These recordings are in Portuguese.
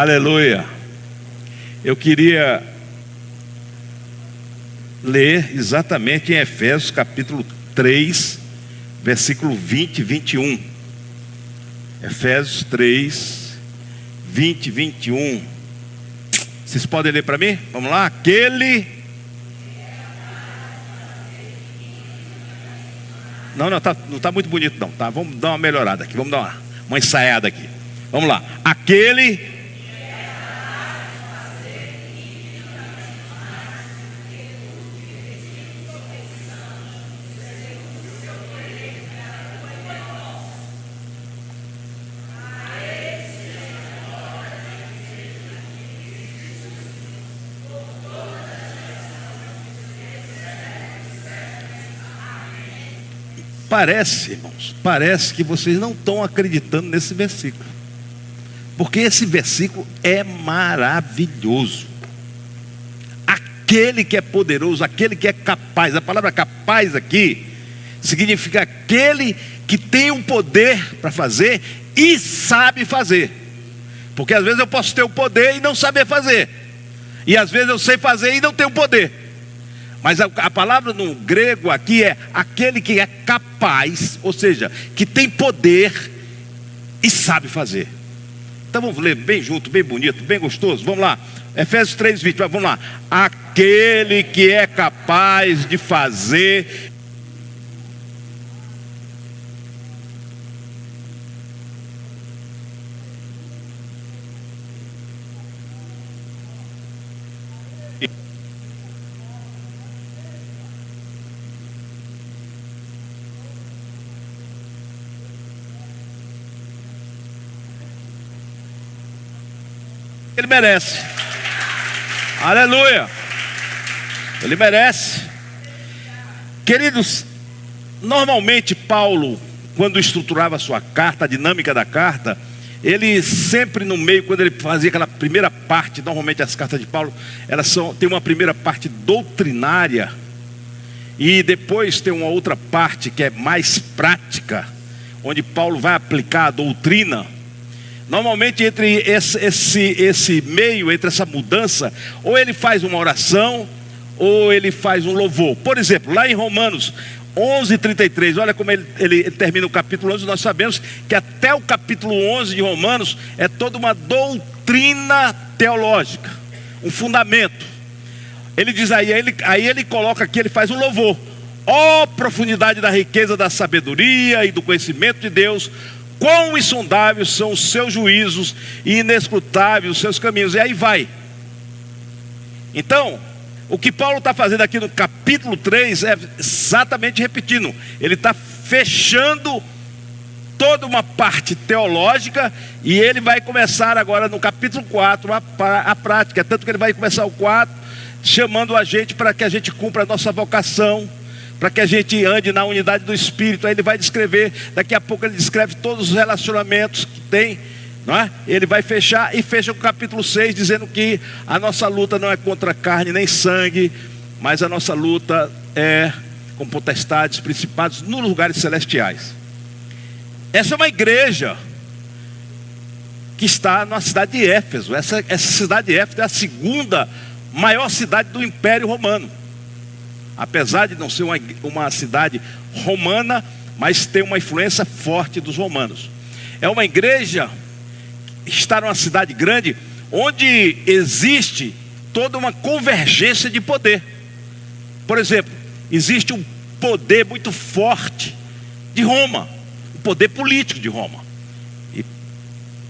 Aleluia. Eu queria ler exatamente em Efésios capítulo 3, versículo 20 e 21. Efésios 3, 20 e 21. Vocês podem ler para mim? Vamos lá. Aquele... Não está muito bonito não, tá? Vamos dar uma melhorada aqui, vamos dar uma ensaiada aqui. Vamos lá. Aquele... Parece, irmãos, parece que vocês não estão acreditando nesse versículo, porque esse versículo é maravilhoso. Aquele que é poderoso, aquele que é capaz. A palavra capaz aqui significa aquele que tem um poder para fazer e sabe fazer. Porque às vezes eu posso ter o poder e não saber fazer, e às vezes eu sei fazer e não tenho poder. Mas a palavra no grego aqui é aquele que é capaz, ou seja, que tem poder e sabe fazer. Então vamos ler bem junto, bem bonito, bem gostoso. Vamos lá, Efésios 3, 20, vamos lá. Aquele que é capaz de fazer... Ele merece. Aleluia. Ele merece. Queridos, normalmente Paulo, quando estruturava a sua carta, a dinâmica da carta, ele sempre no meio, quando ele fazia aquela primeira parte, normalmente as cartas de Paulo, elas têm uma primeira parte doutrinária, e depois tem uma outra parte que é mais prática, onde Paulo vai aplicar a doutrina. Normalmente entre esse meio, entre essa mudança, ou ele faz uma oração, ou ele faz um louvor. Por exemplo, lá em Romanos 11:33, olha como ele termina o capítulo 11. Nós sabemos que até o capítulo 11 de Romanos é toda uma doutrina teológica, um fundamento. Ele diz aí ele coloca aqui, ele faz um louvor. Ó profundidade da riqueza da sabedoria e do conhecimento de Deus, quão insondáveis são os seus juízos e inescrutáveis os seus caminhos. E aí vai. Então, o que Paulo está fazendo aqui no capítulo 3 é exatamente repetindo. Ele está fechando toda uma parte teológica, e ele vai começar agora no capítulo 4 a prática. Tanto que ele vai começar o 4 chamando a gente para que a gente cumpra a nossa vocação, para que a gente ande na unidade do Espírito. Aí ele vai descrever, daqui a pouco ele descreve todos os relacionamentos que tem, não é? Ele vai fechar, e fecha o capítulo 6 dizendo que a nossa luta não é contra carne nem sangue, mas a nossa luta é com potestades, principados nos lugares celestiais. Essa é uma igreja que está na cidade de Éfeso. Essa cidade de Éfeso é a segunda maior cidade do Império Romano. Apesar de não ser uma cidade romana, mas tem uma influência forte dos romanos. É uma igreja que está numa cidade grande, onde existe toda uma convergência de poder. Por exemplo, existe um poder muito forte de Roma, o poder político de Roma. E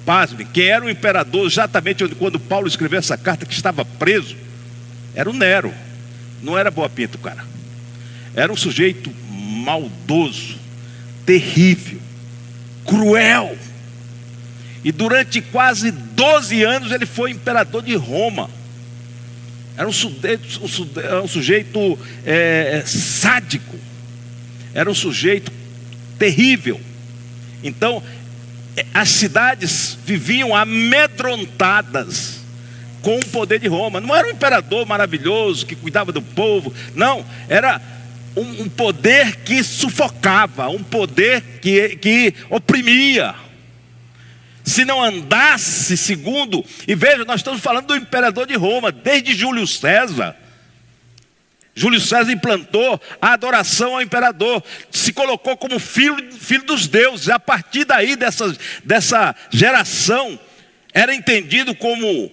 pasme, quem era o imperador exatamente quando Paulo escreveu essa carta, que estava preso, era o Nero. Não era boa pinta o cara. Era um sujeito maldoso, terrível, cruel. E durante quase 12 anos ele foi imperador de Roma. Era um sujeito sádico. Era um sujeito terrível. Então, as cidades viviam amedrontadas com o poder de Roma. Não era um imperador maravilhoso que cuidava do povo. Não, era um poder que sufocava, um poder que oprimia. se não andasse segundo. E veja, nós estamos falando do imperador de Roma, desde Júlio César. Júlio César implantou a adoração ao imperador, se colocou como filho dos deuses. A partir daí, dessa geração, era entendido como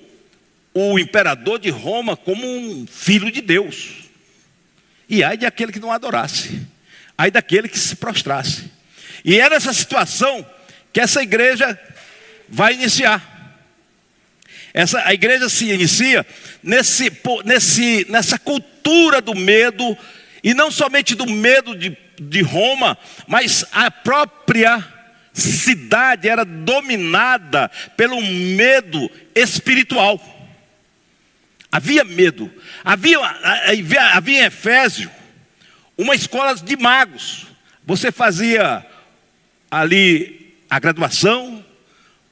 o imperador de Roma como um filho de Deus. E ai daquele que não adorasse, ai daquele que se prostrasse. E é nessa situação que essa igreja vai iniciar. A igreja se inicia nessa cultura do medo, e não somente do medo de Roma, mas a própria cidade era dominada pelo medo espiritual. Havia medo. Havia em Éfeso uma escola de magos. Você fazia ali a graduação,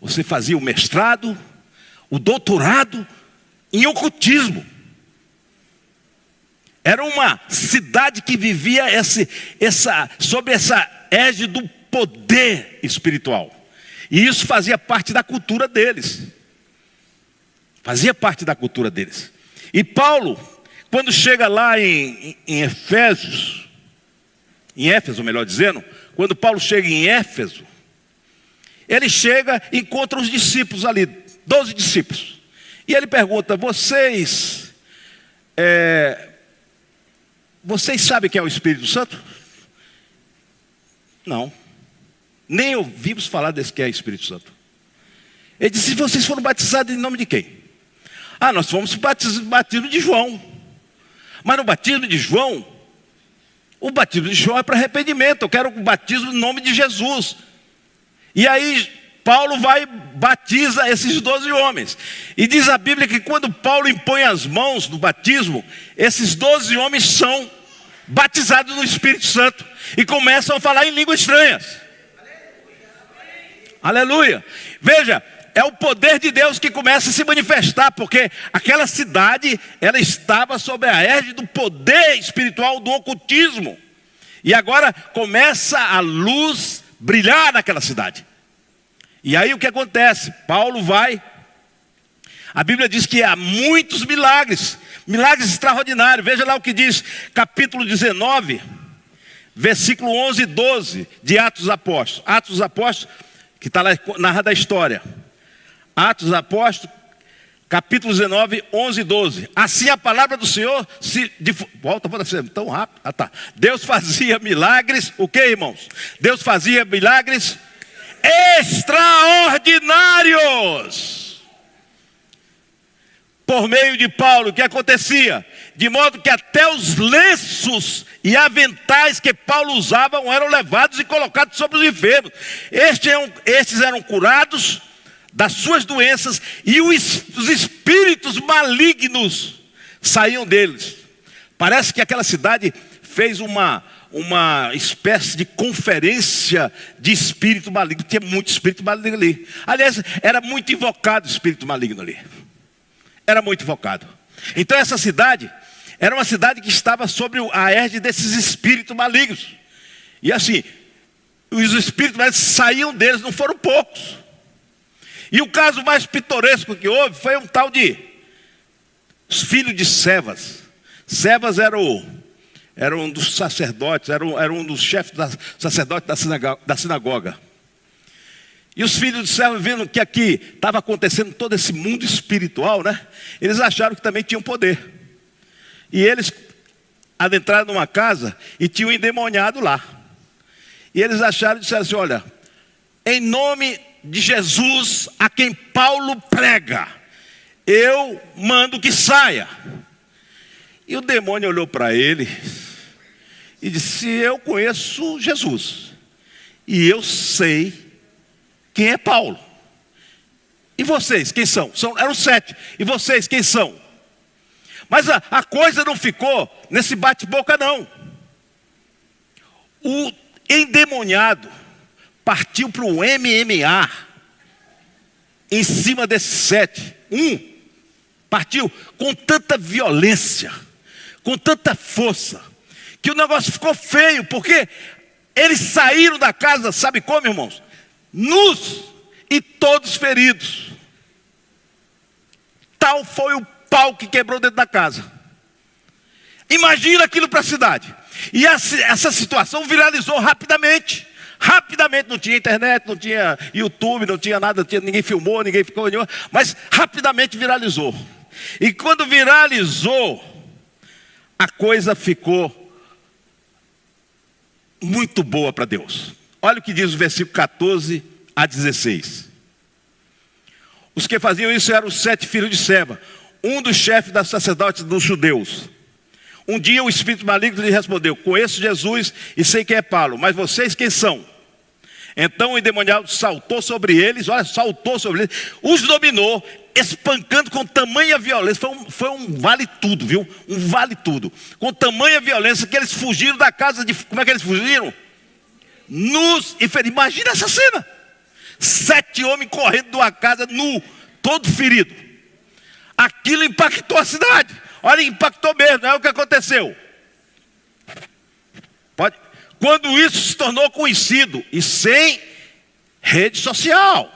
você fazia o mestrado, o doutorado em ocultismo. Era uma cidade que vivia sob essa égide do poder espiritual. E isso fazia parte da cultura deles. Fazia parte da cultura deles. E Paulo, quando chega lá em Éfeso, melhor dizendo, quando Paulo chega em Éfeso, ele chega e encontra os discípulos ali, 12 discípulos. E ele pergunta: vocês sabem quem é o Espírito Santo? Não. Nem ouvimos falar desse que é o Espírito Santo. Ele disse: vocês foram batizados em nome de quem? Nós fomos batismo de João. Mas no batismo de João, o batismo de João é para arrependimento. Eu quero o batismo no nome de Jesus. E aí Paulo vai e batiza esses 12 homens. E diz a Bíblia que quando Paulo impõe as mãos no batismo, esses 12 homens são batizados no Espírito Santo e começam a falar em línguas estranhas. Aleluia. Veja, é o poder de Deus que começa a se manifestar, porque aquela cidade, ela estava sob a égide do poder espiritual do ocultismo. E agora começa a luz brilhar naquela cidade. E aí o que acontece? Paulo vai, a Bíblia diz que há muitos milagres extraordinários. Veja lá o que diz, capítulo 19, versículo 11 e 12 de Atos dos Apóstolos. Atos dos Apóstolos, que está lá narrada a história. Atos dos Apóstolos, capítulo 19, 11 e 12. Assim a palavra do Senhor volta para você, tão rápido. Deus fazia milagres, o que, irmãos? Deus fazia milagres extraordinários por meio de Paulo. O que acontecia? De modo que até os lenços e aventais que Paulo usava eram levados e colocados sobre os enfermos. Estes eram curados das suas doenças, e os espíritos malignos saíam deles. Parece que aquela cidade fez uma espécie de conferência de espírito maligno. Tinha muito espírito maligno ali. Aliás, era muito invocado o espírito maligno ali. Era muito invocado. Então essa cidade era uma cidade que estava sobre a égide desses espíritos malignos. E assim, os espíritos malignos saíam deles, não foram poucos. E o caso mais pitoresco que houve foi um tal de os filhos de Cefas. Cefas era um dos sacerdotes, era um dos chefes sacerdotes da sinagoga. E os filhos de Cefas, vendo que aqui estava acontecendo todo esse mundo espiritual, né? Eles acharam que também tinham poder. E eles adentraram numa casa e tinham um endemoniado lá. E eles acharam e disseram assim: olha, em nome de Jesus, a quem Paulo prega, eu mando que saia. E o demônio olhou para ele e disse: eu conheço Jesus, e eu sei quem é Paulo. E vocês, quem são? Eram 7. E vocês, quem são? Mas a coisa não ficou nesse bate-boca, não. O endemoniado partiu para o MMA em cima desses 7. Partiu com tanta violência, com tanta força, que o negócio ficou feio, porque eles saíram da casa, sabe como, irmãos? Nus, e todos feridos. Tal foi o pau que quebrou dentro da casa. Imagina aquilo para a cidade. E essa situação viralizou rapidamente. Rapidamente, não tinha internet, não tinha YouTube, não tinha nada, ninguém filmou, ninguém ficou nenhuma, mas rapidamente viralizou. E quando viralizou, a coisa ficou muito boa para Deus. Olha o que diz o versículo 14 a 16. Os que faziam isso eram os 7 filhos de Seba, um dos chefes das sacerdotes dos judeus. Um dia o espírito maligno lhe respondeu: conheço Jesus e sei quem é Paulo, mas vocês quem são? Então o endemoniado saltou sobre eles, os dominou, espancando com tamanha violência. Foi um vale tudo, viu? Um vale tudo. Com tamanha violência que eles fugiram da casa de... Como é que eles fugiram? Nus e feridos. Imagina essa cena. 7 homens correndo de uma casa nu, todo ferido. Aquilo impactou a cidade. Olha, impactou mesmo, é o que aconteceu. Quando isso se tornou conhecido, e sem rede social,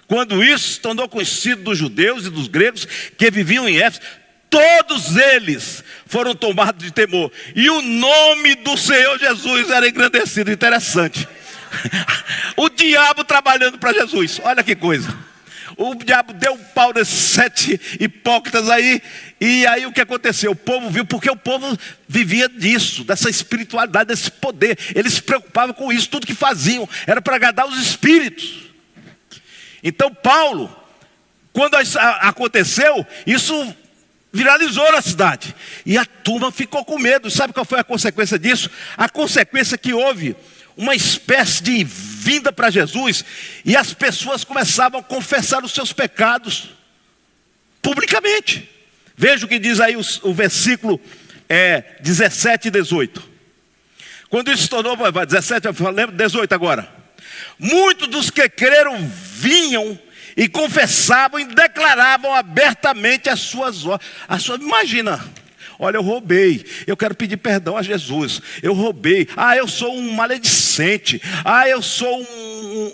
quando isso se tornou conhecido dos judeus e dos gregos que viviam em Éfeso, todos eles foram tomados de temor, e o nome do Senhor Jesus era engrandecido. Interessante. O diabo trabalhando para Jesus, olha que coisa. O diabo deu um pau nesses 7 hipócritas aí. E aí o que aconteceu? O povo viu, porque o povo vivia disso, dessa espiritualidade, desse poder. Eles se preocupavam com isso, tudo que faziam era para agradar os espíritos. Então Paulo, quando aconteceu, isso viralizou na cidade. E a turma ficou com medo. Sabe qual foi a consequência disso? A consequência é que houve uma espécie de vinda para Jesus, e as pessoas começavam a confessar os seus pecados publicamente. Veja o que diz aí o versículo 17 e 18. Quando isso se tornou, 17, eu lembro, 18 agora. Muitos dos que creram vinham e confessavam e declaravam abertamente as suas. Imagina. Olha, eu roubei, eu quero pedir perdão a Jesus. Eu roubei, eu sou um maledicente. Eu sou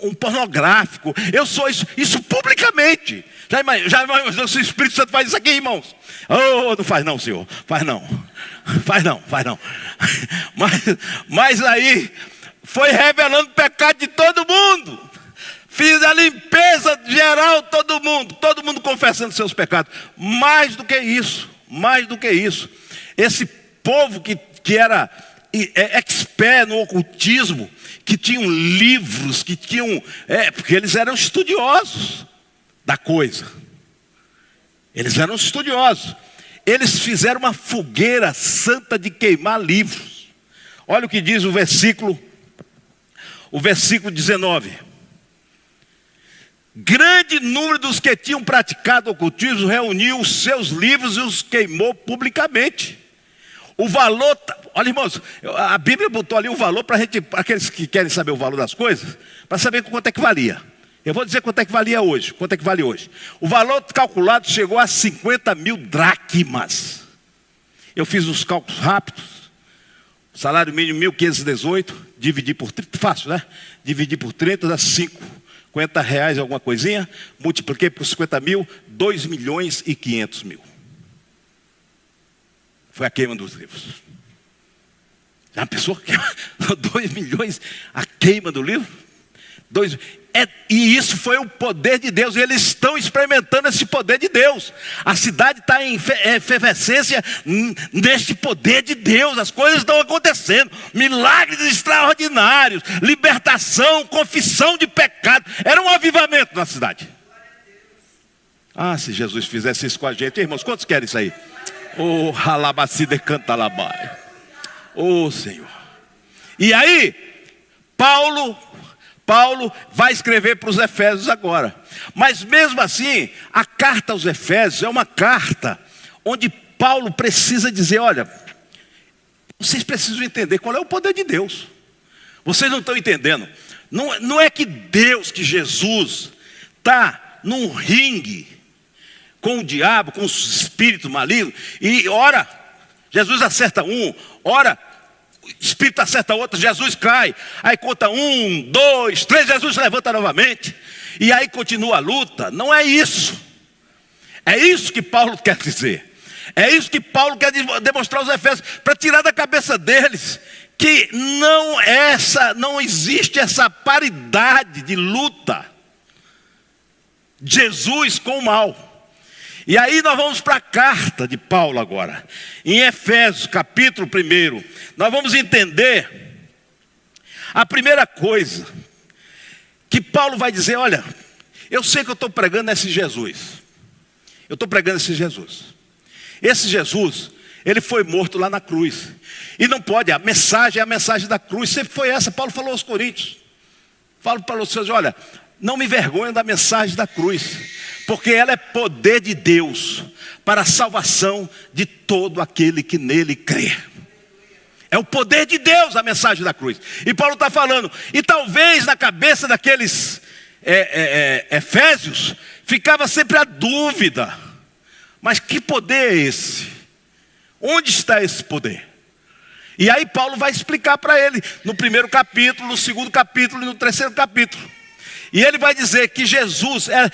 um pornográfico. Eu sou isso publicamente. Já imaginou se o Espírito Santo faz isso aqui, irmãos? Oh, não faz não, Senhor, faz não. Mas aí foi revelando o pecado de todo mundo. Fiz a limpeza geral, todo mundo confessando seus pecados. Mais do que isso, esse povo que era expert no ocultismo, que tinham livros, porque eles eram estudiosos da coisa. Eles fizeram uma fogueira santa de queimar livros. Olha o que diz o versículo 19. Grande número dos que tinham praticado ocultismo reuniu os seus livros e os queimou publicamente. O valor, olha, irmãos, a Bíblia botou ali o valor para aqueles que querem saber o valor das coisas, para saber quanto é que valia. Eu vou dizer quanto é que vale hoje. O valor calculado chegou a 50 mil dracmas. Eu fiz os cálculos rápidos. Salário mínimo 1.518, dividir por 30, fácil, né? Dividir por 30 dá 50 reais alguma coisinha, multipliquei por 50 mil, 2 milhões e 500 mil. Foi a queima dos livros. Já pensou? 2 milhões a queima do livro? E isso foi o poder de Deus. E eles estão experimentando esse poder de Deus. A cidade está em efervescência neste poder de Deus. As coisas estão acontecendo. Milagres extraordinários. Libertação, confissão de pecado. Era um avivamento na cidade. Se Jesus fizesse isso com a gente. Irmãos, quantos querem isso aí? Oh, halabacida canta labai. Oh, Senhor. E aí, Paulo vai escrever para os Efésios agora. Mas mesmo assim, a carta aos Efésios é uma carta onde Paulo precisa dizer: olha, vocês precisam entender qual é o poder de Deus. Vocês não estão entendendo. Não é que Deus, que Jesus, está num ringue com o diabo, com os espíritos malignos, e ora, Jesus acerta um, ora, o espírito acerta outro, Jesus cai, aí conta 1, 2, 3, Jesus levanta novamente. e aí continua a luta. Não é isso. É isso que Paulo quer dizer. É isso que Paulo quer demonstrar aos Efésios, para tirar da cabeça deles que não existe essa paridade de luta. Jesus com o mal. E aí nós vamos para a carta de Paulo agora. Em Efésios, capítulo 1, nós vamos entender a primeira coisa que Paulo vai dizer: olha, eu sei que eu estou pregando esse Jesus. Eu estou pregando esse Jesus. Esse Jesus, ele foi morto lá na cruz. E não pode, a mensagem é a mensagem da cruz. Sempre foi essa. Paulo falou aos Coríntios. Paulo falou aos seus: olha, não me envergonho da mensagem da cruz, porque ela é poder de Deus para a salvação de todo aquele que nele crê. É o poder de Deus a mensagem da cruz. E Paulo está falando, e talvez na cabeça daqueles Efésios ficava sempre a dúvida: mas que poder é esse? Onde está esse poder? E aí Paulo vai explicar para ele no primeiro capítulo, no segundo capítulo e no terceiro capítulo. E ele vai dizer que Jesus é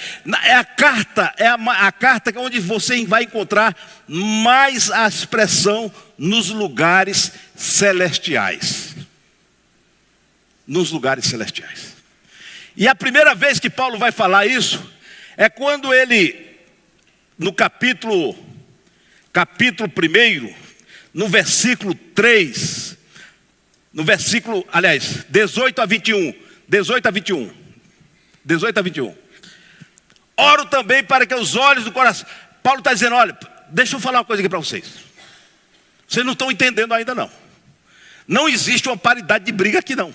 a carta onde você vai encontrar mais a expressão nos lugares celestiais. Nos lugares celestiais. E a primeira vez que Paulo vai falar isso é quando ele, no capítulo 1, no versículo 3, no versículo, 18 a 21. Oro também para que os olhos do coração. Paulo está dizendo: olha, deixa eu falar uma coisa aqui para vocês. Vocês não estão entendendo ainda não. Não existe uma paridade de briga aqui não.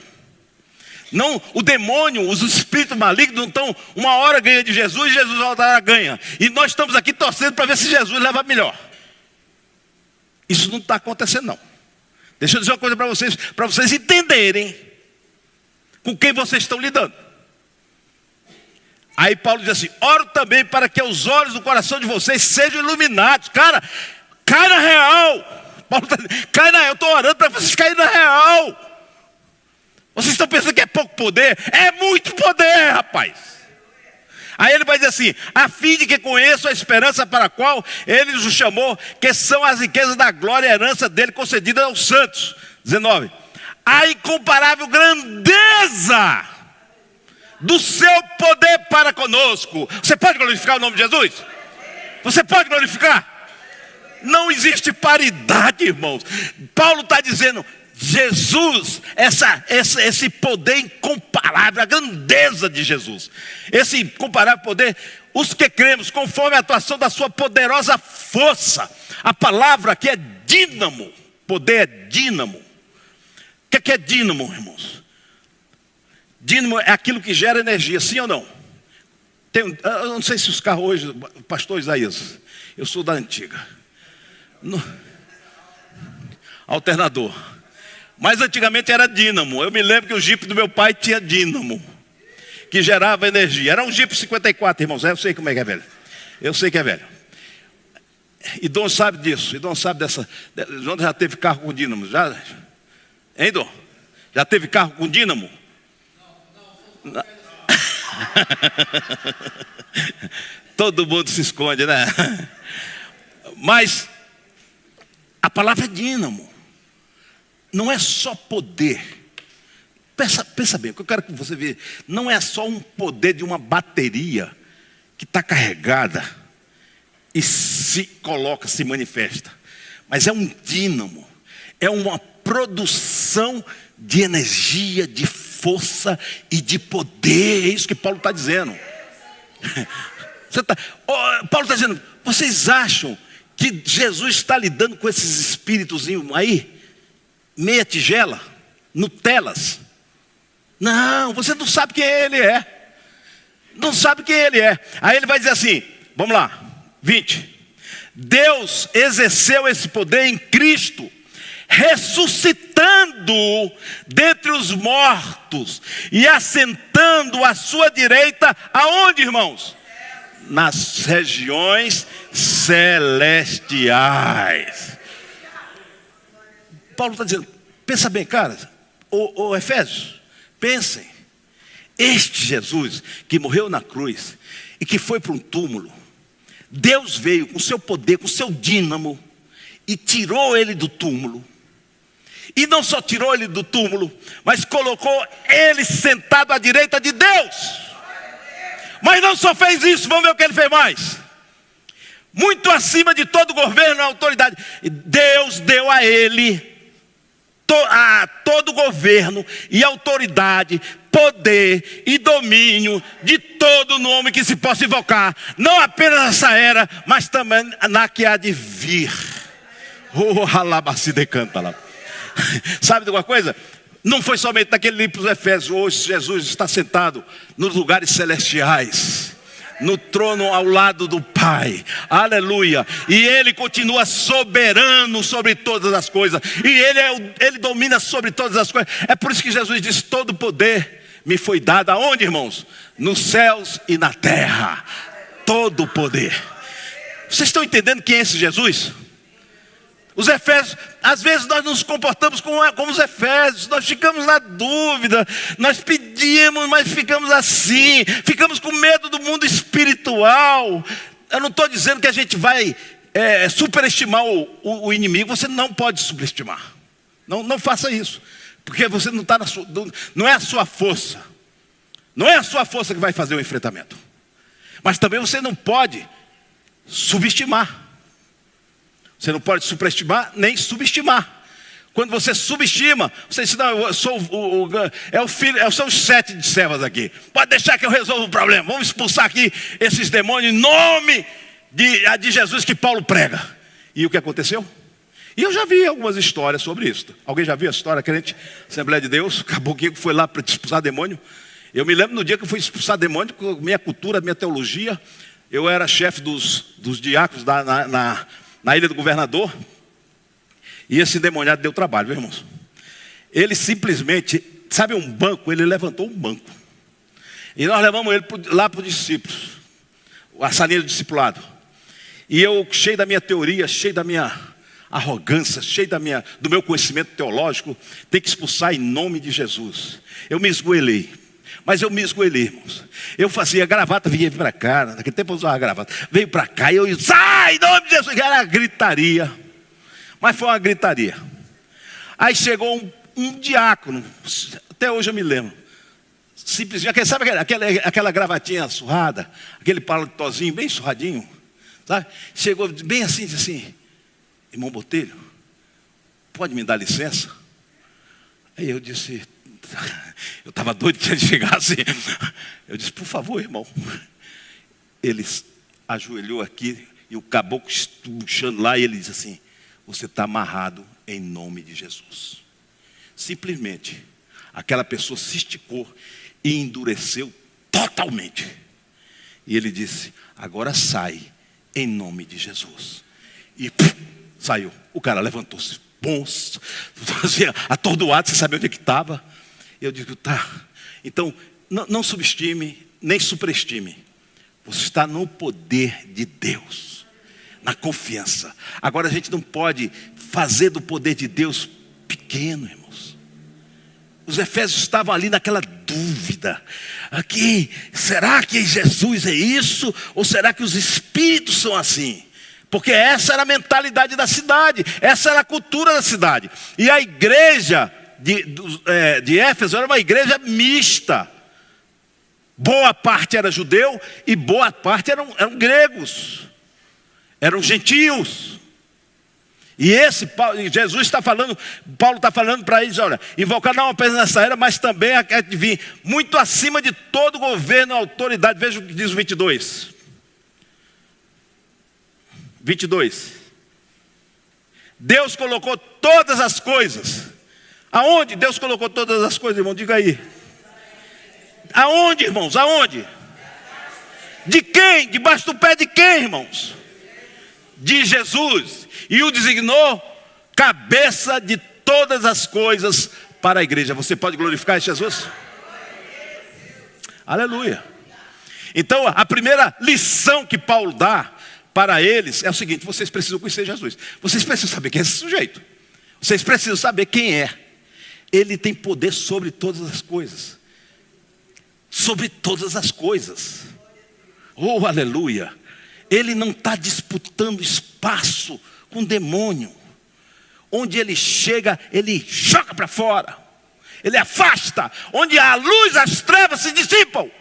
Não, o demônio, os espíritos malignos não estão, uma hora ganha de Jesus e Jesus outra hora ganha. E nós estamos aqui torcendo para ver se Jesus leva melhor. Isso não está acontecendo não. Deixa eu dizer uma coisa para vocês entenderem com quem vocês estão lidando. Aí Paulo diz assim: oro também para que os olhos do coração de vocês sejam iluminados. Cara, cai na real. Paulo está dizendo: cai na real. Eu estou orando para vocês caírem na real. Vocês estão pensando que é pouco poder? É muito poder, rapaz. Aí ele vai dizer assim: a fim de que conheçam a esperança para a qual ele os chamou, que são as riquezas da glória e herança dele concedida aos santos. 19. A incomparável grandeza do seu poder para conosco. Você pode glorificar o nome de Jesus? Você pode glorificar? Não existe paridade, irmãos. Paulo está dizendo: Jesus, esse poder incomparável, a grandeza de Jesus, esse incomparável poder, os que cremos, conforme a atuação da sua poderosa força. A palavra aqui é dínamo. Poder é dínamo. O que é dínamo, irmãos? Dínamo é aquilo que gera energia, sim ou não? Eu não sei se os carros hoje, pastor Isaías, eu sou da antiga. Alternador. Mas antigamente era dínamo. Eu me lembro que o Jeep do meu pai tinha dínamo, que gerava energia. Era um Jeep 54, irmãos. Eu sei como é que é velho. Eu sei que é velho. E Dom sabe disso. E Dom sabe dessa. Dom já teve carro com dínamo. Já? Hein, Dom? Já teve carro com dínamo? Não. Todo mundo se esconde, né? Mas a palavra é dínamo. Não é só poder. Pensa bem, o que eu quero que você veja. Não é só um poder de uma bateria que está carregada e se coloca, se manifesta. Mas é um dínamo. É uma produção de energia, de força e de poder. É isso que Paulo está dizendo. Paulo está dizendo: vocês acham que Jesus está lidando com esses espíritozinhos aí? Meia tigela, Nutelas. Não, você não sabe quem ele é. Não sabe quem ele é. Aí ele vai dizer assim, vamos lá, 20. Deus exerceu esse poder em Cristo, ressuscitando dentre os mortos e assentando à sua direita, aonde, irmãos? Nas regiões celestiais. Paulo está dizendo, pensa bem, cara, Efésios, pensem, Este Jesus que morreu na cruz e que foi para um túmulo, Deus veio com o seu poder, com o seu dínamo e tirou ele do túmulo. E não só tirou ele do túmulo, mas colocou ele sentado à direita de Deus. Mas não só fez isso, vamos ver o que ele fez mais. Muito acima de todo governo e autoridade. Deus deu a ele a todo governo e autoridade, poder e domínio de todo nome que se possa invocar. Não apenas nessa era, mas também na que há de vir. Sabe de alguma coisa? Não foi somente naquele livro dos Efésios. Hoje Jesus está sentado nos lugares celestiais, no trono ao lado do Pai, aleluia, e Ele continua soberano sobre todas as coisas, e Ele domina sobre todas as coisas. É por isso que Jesus disse: todo poder me foi dado, aonde, irmãos? Nos céus e na terra, todo poder. Vocês estão entendendo quem é esse Jesus? Os Efésios, às vezes nós nos comportamos como os Efésios, nós ficamos na dúvida, nós pedimos, mas ficamos assim, ficamos com medo do mundo espiritual. Eu não estou dizendo que a gente vai superestimar o inimigo, você não pode subestimar, não faça isso, porque você não está não é a sua força, não é a sua força que vai fazer o enfrentamento, mas também você não pode subestimar. Você não pode superestimar nem subestimar. Quando você subestima, você diz: não, eu sou o filho, são os 7 de servas aqui. Pode deixar que eu resolva o problema. Vamos expulsar aqui esses demônios em nome de Jesus que Paulo prega. E o que aconteceu? E eu já vi algumas histórias sobre isso. Alguém já viu a história, crente? Assembleia de Deus, caboclo foi lá para expulsar demônio. Eu me lembro no dia que eu fui expulsar demônio, com minha cultura, minha teologia. Eu era chefe dos diáconos na Ilha do Governador, e esse endemoniado deu trabalho, viu, irmãos? Ele simplesmente, sabe um banco? Ele levantou um banco, e nós levamos ele lá para os discípulos, a salinha do discipulado, e eu, cheio da minha teoria, cheio da minha arrogância, cheio do meu conhecimento teológico, tem que expulsar em nome de Jesus. Eu me esgoelei. Mas eu me esgoelei, irmãos. Eu fazia gravata, vinha para cá. Naquele tempo eu usava gravata. Veio para cá e eu sai, em nome de Jesus. Era gritaria. Mas foi uma gritaria. Aí chegou um diácono. Até hoje eu me lembro. Simplesmente, sabe aquela gravatinha surrada? Aquele paletozinho bem surradinho. Sabe? Chegou bem assim, disse assim: irmão Botelho, pode me dar licença? Aí eu disse... Eu estava doido que ele chegasse. Eu disse: por favor, irmão. Ele ajoelhou aqui e o caboclo puxando lá, e ele disse assim: você está amarrado em nome de Jesus. Simplesmente aquela pessoa se esticou e endureceu totalmente. E ele disse: agora sai em nome de Jesus. E saiu. O cara levantou-se, bom, atordoado, sem saber onde é que estava. Eu digo: tá. Então, não subestime, nem superestime. Você está no poder de Deus, na confiança. Agora a gente não pode fazer do poder de Deus pequeno, irmãos. Os Efésios estavam ali naquela dúvida. Aqui, será que Jesus é isso? Ou será que os espíritos são assim? Porque essa era a mentalidade da cidade, essa era a cultura da cidade. E a igreja de Éfeso era uma igreja mista. Boa parte era judeu e boa parte eram gregos, eram gentios. E Jesus está falando, Paulo está falando para eles: olha, invocar não apenas nessa era, mas também a que vir, muito acima de todo governo e autoridade. Veja o que diz o 22. 22. Deus colocou todas as coisas. Aonde Deus colocou todas as coisas, irmão? Diga aí. Aonde, irmãos? Aonde? De quem? Debaixo do pé de quem, irmãos? De Jesus. E o designou cabeça de todas as coisas para a igreja. Você pode glorificar Jesus? Aleluia. Então, a primeira lição que Paulo dá para eles é o seguinte: vocês precisam conhecer Jesus. Vocês precisam saber quem é esse sujeito. Vocês precisam saber quem é. Ele tem poder sobre todas as coisas. sobre todas as coisas. Oh, aleluia. Ele não está disputando espaço com o demônio. Onde ele chega, ele joga para fora. Ele afasta. Onde há a luz, as trevas se dissipam.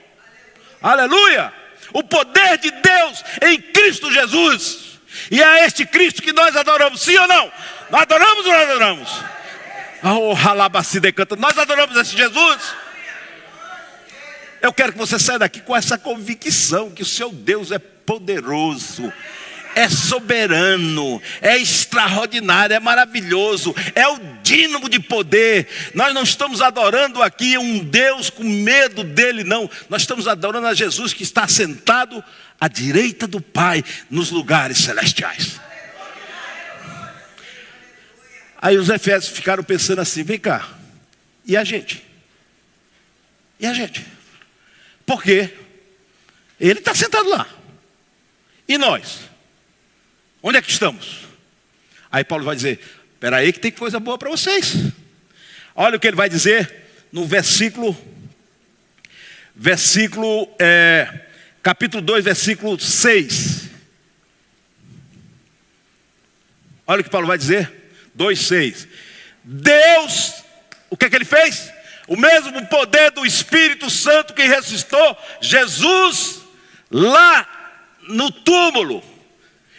Aleluia. O poder de Deus em Cristo Jesus. E é este Cristo que nós adoramos, sim ou não? Nós adoramos ou não adoramos? Oh, Halabassi decanta. Nós adoramos esse Jesus. Eu quero que você saia daqui com essa convicção que o seu Deus é poderoso, é soberano, é extraordinário, é maravilhoso, é o dínamo de poder. Nós não estamos adorando aqui um Deus com medo dele, não. Nós estamos adorando a Jesus que está sentado à direita do Pai nos lugares celestiais. Aí os efésios ficaram pensando assim: vem cá, e a gente? E a gente? Porque ele está sentado lá. E nós? Onde é que estamos? Aí Paulo vai dizer: espera aí que tem coisa boa para vocês. Olha o que ele vai dizer no capítulo 2, versículo 6. Olha o que Paulo vai dizer. 2,6. Deus, o que é que ele fez? O mesmo poder do Espírito Santo que ressuscitou Jesus lá no túmulo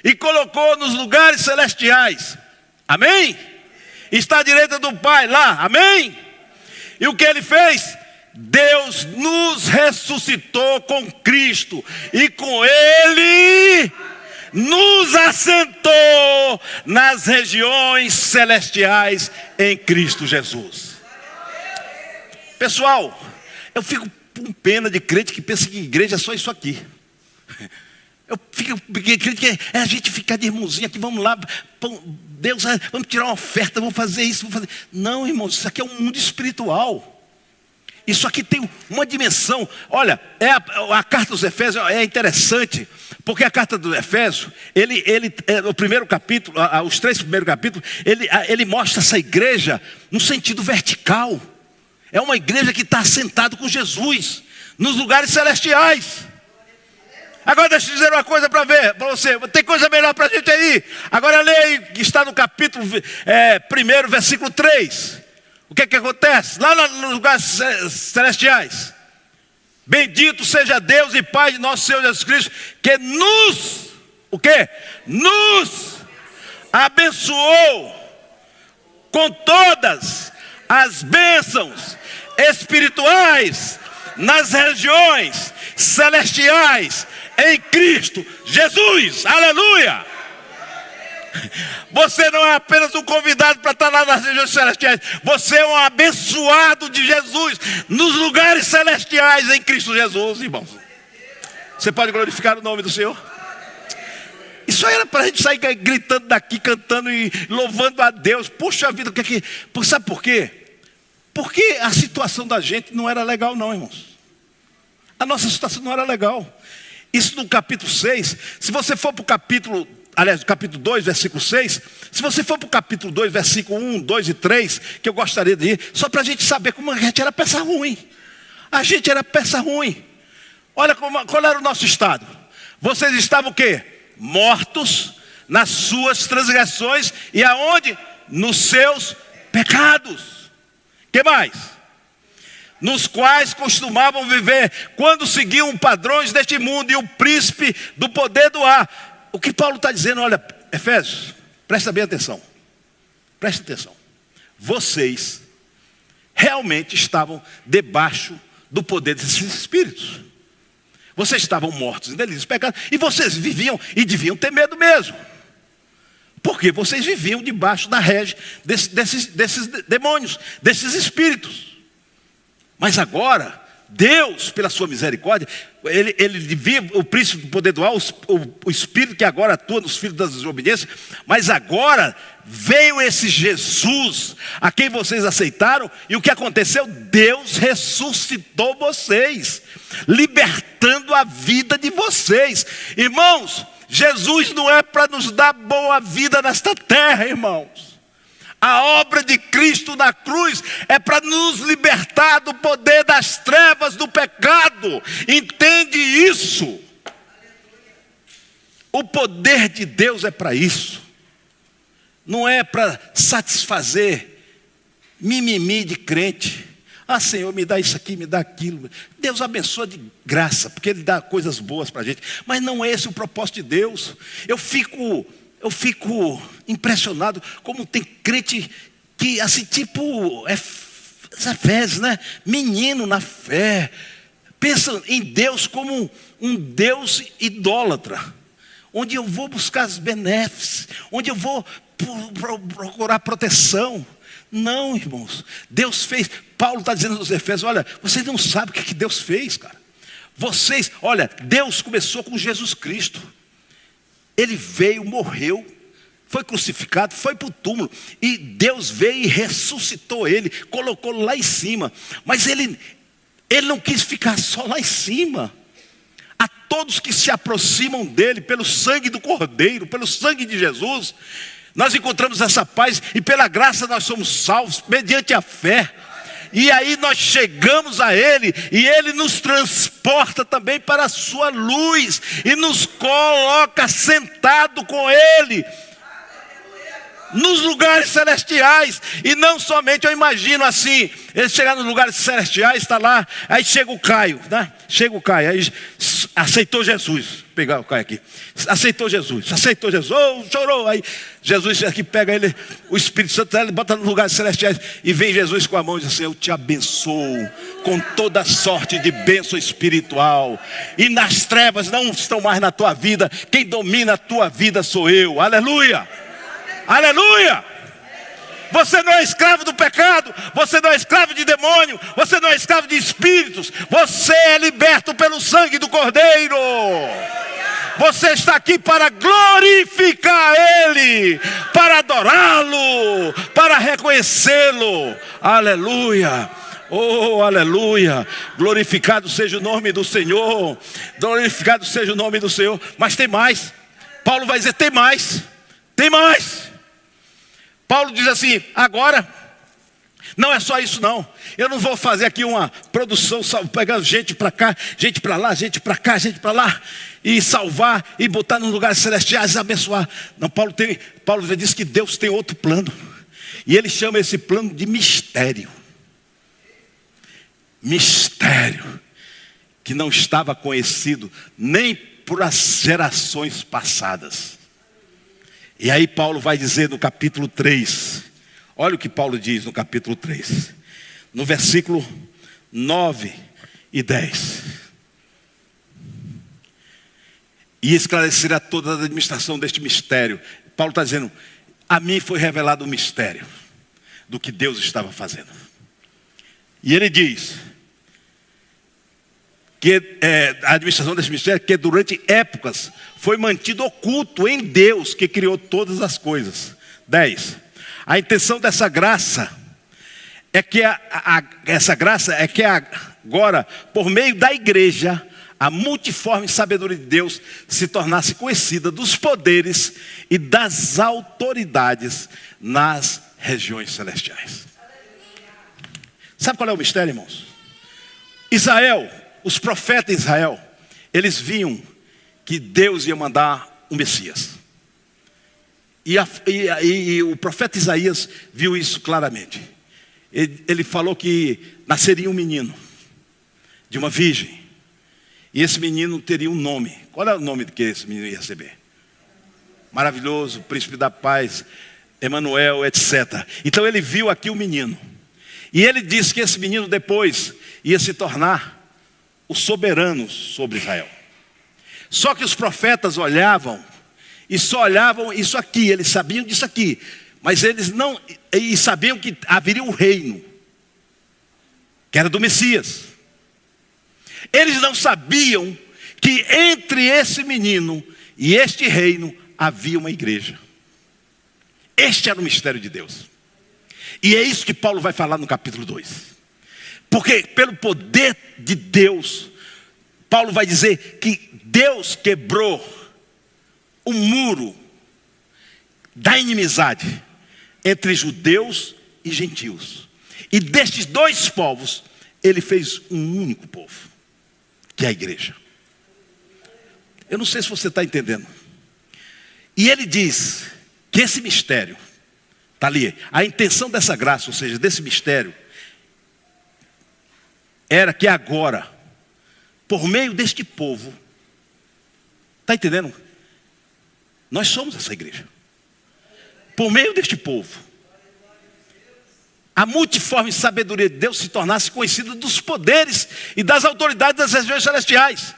e colocou nos lugares celestiais. Amém? Está à direita do Pai lá. Amém? E o que ele fez? Deus nos ressuscitou com Cristo e com ele nos assentou nas regiões celestiais em Cristo Jesus. Pessoal, eu fico com pena de crente que pensa que igreja é só isso aqui. Eu fico crente que é a gente ficar de irmãozinho aqui, vamos lá, Deus, vamos tirar uma oferta, vamos fazer isso, vamos fazer. Não, irmãos, isso aqui é um mundo espiritual. Isso aqui tem uma dimensão. Olha, a carta dos Efésios é interessante, porque a carta dos Efésios, o primeiro capítulo, os 3 primeiros capítulos, ele mostra essa igreja no sentido vertical. É uma igreja que está assentada com Jesus nos lugares celestiais. Agora deixa eu dizer uma coisa para você. Tem coisa melhor para a gente aí. Agora leia que está no capítulo 1, versículo 3. O que é que acontece? Lá nos lugares celestiais. Bendito seja Deus e Pai de nosso Senhor Jesus Cristo, que nos abençoou com todas as bênçãos espirituais nas regiões celestiais em Cristo Jesus. Aleluia! Você não é apenas um convidado para estar lá nas regiões celestiais. Você é um abençoado de Jesus nos lugares celestiais em Cristo Jesus, irmãos. Você pode glorificar o nome do Senhor? Isso aí era para a gente sair gritando daqui, cantando e louvando a Deus. Puxa vida, sabe por quê? Porque a situação da gente não era legal não, irmãos. A nossa situação não era legal. Isso no capítulo 6, se você for para o capítulo 2, versículo 6, se você for para o capítulo 2, versículo 1, 2 e 3, que eu gostaria de ir, só para a gente saber como a gente era peça ruim. A gente era peça ruim. Olha qual era o nosso estado. Vocês estavam o quê? Mortos nas suas transgressões e aonde? Nos seus pecados. Que mais? Nos quais costumavam viver quando seguiam padrões deste mundo e o príncipe do poder do ar. O que Paulo está dizendo, olha, Efésios, presta bem atenção. Presta atenção. Vocês realmente estavam debaixo do poder desses espíritos. Vocês estavam mortos em delitos e pecados. E vocês viviam e deviam ter medo mesmo. Porque vocês viviam debaixo da rege desses demônios, desses espíritos. Mas agora, Deus, pela sua misericórdia, ele vive o príncipe do poder do ar, o espírito que agora atua nos filhos das desobediências, mas agora veio esse Jesus, a quem vocês aceitaram, e o que aconteceu? Deus ressuscitou vocês, libertando a vida de vocês. Irmãos, Jesus não é para nos dar boa vida nesta terra, irmãos. A obra de Cristo na cruz é para nos libertar do poder das trevas, do pecado. Entende isso? O poder de Deus é para isso. Não é para satisfazer mimimi de crente. Ah, Senhor, me dá isso aqui, me dá aquilo. Deus abençoa de graça, porque Ele dá coisas boas para a gente. Mas não é esse o propósito de Deus. Eu fico impressionado como tem crente que, assim, tipo, é fé, né? Menino na fé. Pensa em Deus como um Deus idólatra. Onde eu vou buscar os benéficos, onde eu vou procurar proteção. Não, irmãos, Deus fez. Paulo está dizendo aos Efésios: olha, vocês não sabem o que Deus fez, cara. Vocês, olha, Deus começou com Jesus Cristo. Ele veio, morreu, foi crucificado, foi para o túmulo. E Deus veio e ressuscitou ele, colocou lá em cima. Mas ele não quis ficar só lá em cima. A todos que se aproximam dele, pelo sangue do Cordeiro, pelo sangue de Jesus, nós encontramos essa paz, e pela graça nós somos salvos, mediante a fé. E aí nós chegamos a Ele, e Ele nos transporta também para a sua luz, e nos coloca sentado com Ele, nos lugares celestiais. E não somente, eu imagino assim, ele chegar nos lugares celestiais, está lá, aí chega o Caio, né? Chega o Caio, aí aceitou Jesus. Vou pegar o Caio aqui. Aceitou Jesus, oh, chorou. Aí Jesus aqui pega ele, o Espírito Santo, ele bota nos lugares celestiais, e vem Jesus com a mão e diz assim: eu te abençoo com toda sorte de bênção espiritual, e nas trevas não estão mais na tua vida, quem domina a tua vida sou eu. Aleluia! Aleluia! Você não é escravo do pecado, você não é escravo de demônio, você não é escravo de espíritos, você é liberto pelo sangue do Cordeiro. Você está aqui para glorificar Ele, para adorá-lo, para reconhecê-lo. Aleluia! Oh, aleluia! Glorificado seja o nome do Senhor, glorificado seja o nome do Senhor. Mas tem mais. Paulo vai dizer: tem mais, tem mais. Paulo diz assim: agora, não é só isso não. Eu não vou fazer aqui uma produção, pegando gente para cá, gente para lá, gente para cá, gente para lá, e salvar, e botar nos lugares celestiais, e abençoar. Não, Paulo já disse que Deus tem outro plano. E ele chama esse plano de mistério. Mistério que não estava conhecido nem por as gerações passadas. E aí Paulo vai dizer no capítulo 3, olha o que Paulo diz no capítulo 3, no versículo 9 e 10. E esclarecerá toda a administração deste mistério. Paulo está dizendo: a mim foi revelado o mistério do que Deus estava fazendo. E ele diz que a administração desse mistério, que durante épocas foi mantido oculto em Deus, que criou todas as coisas. 10. A intenção dessa graça é que agora, por meio da igreja, a multiforme sabedoria de Deus se tornasse conhecida dos poderes e das autoridades nas regiões celestiais. Sabe qual é o mistério, irmãos? Israel, os profetas de Israel, eles viam que Deus ia mandar um Messias. E o profeta Isaías viu isso claramente. Ele falou que nasceria um menino de uma virgem. E esse menino teria um nome. Qual é o nome que esse menino ia receber? Maravilhoso, príncipe da paz, Emanuel, etc. Então ele viu aqui o menino. E ele disse que esse menino depois ia se tornar o soberano sobre Israel. Só que os profetas olhavam, e só olhavam isso aqui, eles sabiam disso aqui, mas eles não, e sabiam que haveria um reino, que era do Messias. Eles não sabiam que entre esse menino e este reino havia uma igreja. Este era o mistério de Deus. E é isso que Paulo vai falar no capítulo 2. Porque pelo poder de Deus, Paulo vai dizer que Deus quebrou o muro da inimizade entre judeus e gentios. E destes dois povos, ele fez um único povo, que é a igreja. Eu não sei se você está entendendo. E ele diz que esse mistério, está ali, a intenção dessa graça, ou seja, desse mistério, era que agora, por meio deste povo, está entendendo? Nós somos essa igreja. Por meio deste povo, a multiforme sabedoria de Deus se tornasse conhecida dos poderes e das autoridades das regiões celestiais.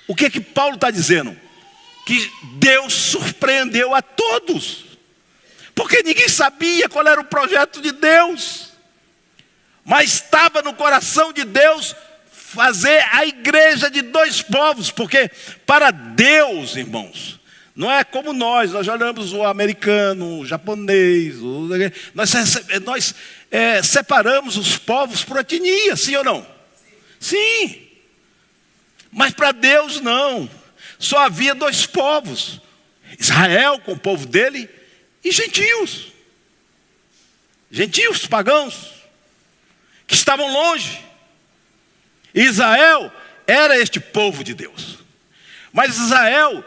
O que é que Paulo está dizendo? Que Deus surpreendeu a todos. Porque ninguém sabia qual era o projeto de Deus. Mas estava no coração de Deus fazer a igreja de dois povos. Porque para Deus, irmãos, não é como nós olhamos o americano, o japonês, nós separamos os povos por etnia, sim ou não? Sim. Mas para Deus não. Só havia dois povos. Israel com o povo dele e gentios. Gentios, pagãos, que estavam longe. Israel era este povo de Deus. Mas Israel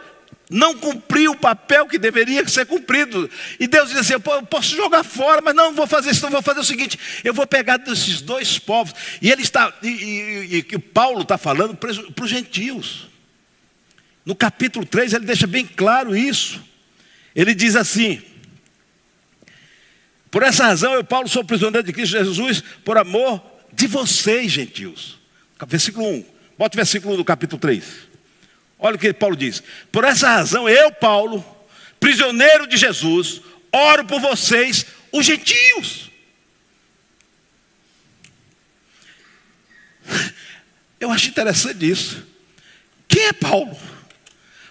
não cumpriu o papel que deveria ser cumprido. E Deus diz assim, eu posso jogar fora, mas não vou fazer isso, não vou fazer o seguinte, eu vou pegar desses dois povos. E ele está, e Paulo está falando para os gentios. No capítulo 3 ele deixa bem claro isso. Ele diz assim: por essa razão eu, Paulo, sou prisioneiro de Cristo Jesus, por amor de vocês, gentios. Versículo 1, bota o versículo 1 do capítulo 3. Olha o que Paulo diz. Por essa razão eu, Paulo, prisioneiro de Jesus, oro por vocês, os gentios. Eu acho interessante isso. Quem é Paulo?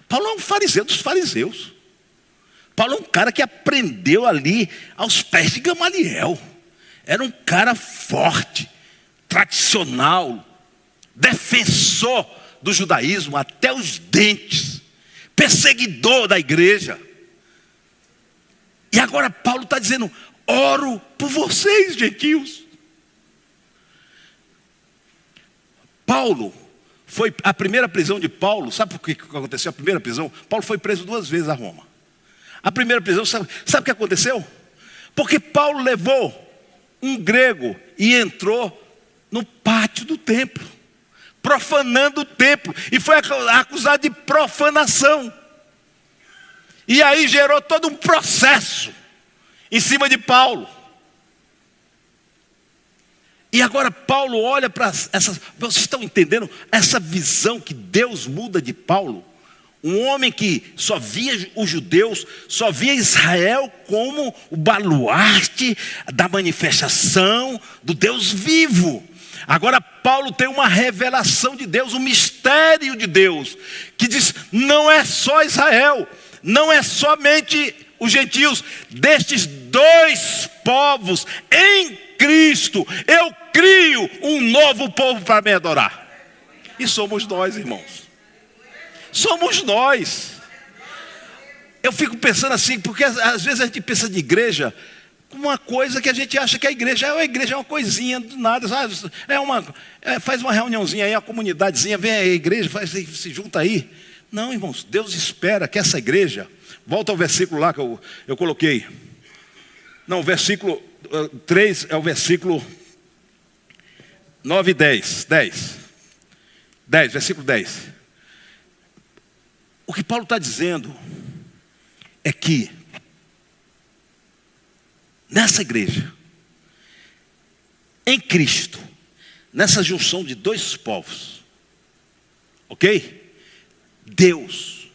Paulo é um fariseu dos fariseus. Paulo é um cara que aprendeu ali aos pés de Gamaliel. Era um cara forte, tradicional, defensor do judaísmo até os dentes, perseguidor da igreja. E agora Paulo está dizendo, oro por vocês, gentios. Paulo foi a primeira prisão de Paulo. Sabe por que aconteceu a primeira prisão? Paulo foi preso 2 vezes a Roma. A primeira prisão, sabe o que aconteceu? Porque Paulo levou um grego e entrou no pátio do templo, profanando o templo, e foi acusado de profanação. E aí gerou todo um processo em cima de Paulo. E agora Paulo olha para essas... Vocês estão entendendo essa visão que Deus muda de Paulo? Um homem que só via os judeus, só via Israel como o baluarte da manifestação do Deus vivo. Agora Paulo tem uma revelação de Deus, um mistério de Deus, que diz, não é só Israel, não é somente os gentios, destes dois povos, em Cristo, eu crio um novo povo para me adorar. E somos nós, irmãos. Somos nós. Eu fico pensando assim, porque às vezes a gente pensa de igreja como uma coisa que a gente acha que a igreja é uma coisinha do nada, sabe? Faz uma reuniãozinha aí, uma comunidadezinha, vem a igreja, se junta aí. Não, irmãos, Deus espera que essa igreja, volta ao versículo lá que eu coloquei. Não, o versículo 3 é o versículo 9 e 10, versículo 10. O que Paulo está dizendo é que nessa igreja, em Cristo, nessa junção de dois povos, ok? Deus